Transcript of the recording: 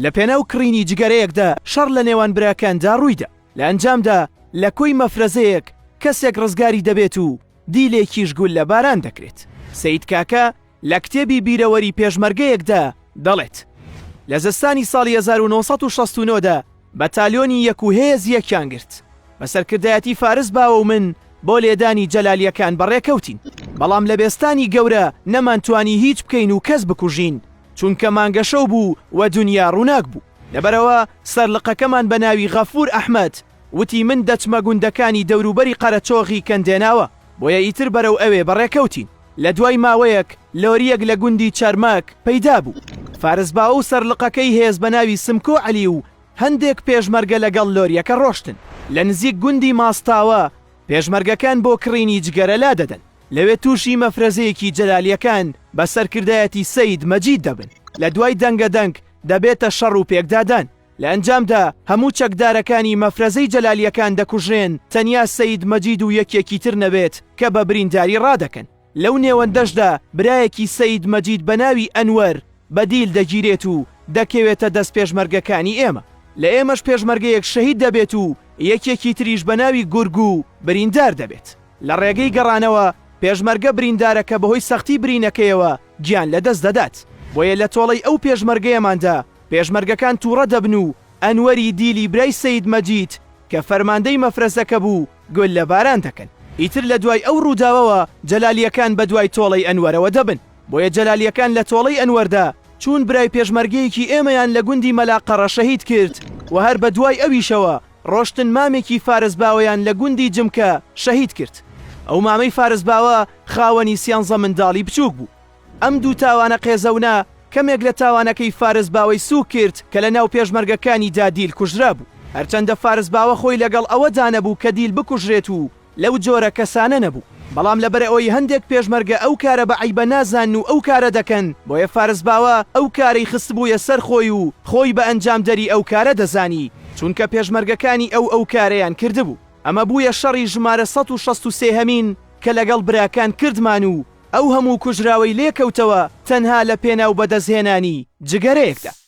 لە پێناو کڕینی جگەرەیەکدا شەڕ لە نێوان براکاندا ڕوویدا. لە ئەنجامدا لە کۆی مەفرەزەیەک کەسێک ڕزگاری دەبێت و دیلێکیش گول لە باران دەکرێت. سەید کاکە لە کتێبی بیرەوەری پێشمەرگەیەکدا دەڵێت لە زستانی ساڵی 1969دا بەتالیۆنی یەک و هێز یەکیان گرت. بە سەرکردایەتی فارس باوە و من بۆ لێدانی جەلالیەکان بەڕێکەوتین، بەڵام لە بێستانی گەورە نەمانتوانی هیچ بکەین و کەس بکوژین چونکە مانگەشەو بوو و دنیا ڕووناک بوو. لەبەرەوە سەرلقەکەمان بە ناوی غەفور ئەحمەد وتی من دەچمە گوندەکانی دەوروبەری قەرەچۆغی کەندێناوە، بۆیە ئیتر بەرەو ئەوێ بەڕێکەوتین. لە دوای ماوەیەک لۆریەک لە گوندی چارماک پەیدا بوو. فارس باو سەرلقەکەی هێز بە ناوی سمکۆ عەلی و هەندێک پێشمەرگە لەگەڵ لۆریەکە ڕۆشتن. لە نزیک گوندی ماستاوە پێشمەرگەکان بۆ کڕینی جگەرە لا دەدەن. لەوێ تووشی مەفرەزەیەکی جەلالیەکان بە سەرکردایەتی سەید مەجید دەبن. لە دوای دەنگەدەنگ دەبێتە شەڕ و پێکدادان. لە ئەنجامدا هەموو چەکدارەکانی مەفرەزەی جەلالیەکان دەکوژێن، تەنیا سەید مەجید و یەکێکی تر نەبێت کە بە برینداری ڕادەکەن. لەو نێوەندەشدا برایەکی سەید مەجید بە ناوی ئەنوەر بەدیل دەگیرێت و دەکەوێتە دەست پێشمەرگەکانی ئێمە. لە ئێمەش پێشمەرگەیەک شەهید دەبێت و یەکێکی تریش بە ناوی گورگو بریندار دەبێت. لە ڕێگەی گەڕانەوە پێشمەرگە بریندارەکە بەهۆی سەختی برینەکەیەوە گیان لەدەست دەدات. بۆیە لە تۆڵەی ئەو پێشمەرگەیەماندا پێشمەرگەکان تووڕە دەبن و ئەنوەری دیلی برای سەید مەجید کە فەرماندەی مەفرەزەکە بوو گول لە باران دەکەن. ئیتر لە دوای ئەو ڕووداوەوە جەلالیەکان بە دوای تۆڵەی ئەنوەرەوە دەبن. بۆیە جەلالیەکان لە تۆڵەی ئەنوەردا چون برای پێشمەرگەیەکی ئێمەیان لە گوندی مەلاقەڕە شەهید کرد و هەر بە دوای ئەویشەوە ڕۆشتن مامێکی فارس باوەیان لە گوندی جمکە شەهید کرد. ئەو مامەی فارس باوە خاوەنی سیانزە منداڵی بچووک بوو. ئەم دوو تاوانە قێزەونە کەمێک لە تاوانەکەی فارس باوەی سوو کرد کە لە ناو پێشمەرگەکانی دیل کوژرا بوو. هەرچەندە فارس باوە خۆی لەگەڵ ئەوەدا نەبوو کە دیل بکوژرێت و لەو جۆرە کەسانە نەبوو، بەڵام لەبەر ئەوەی هەندێک پێشمەرگە ئەو کارە بە عیبە نازان و ئەو کارە دەکەن، بۆیە فارس باوە ئەو کارەی خست بوویە سەر خۆی و خۆی بە ئەنجام دەری ئەو کارە دەزانی چونکە پێشمەرگەکانی ئەو کارەیان کردبوو. ئەمە بوویە شەڕی ژمارە 163 هەمین کە لەگەڵ براکان کردمان و ئەو هەموو کوژراوەی لێکەوتەوە تەنها لە پێناو بەدەستهێنانی جگەرەیەکدا.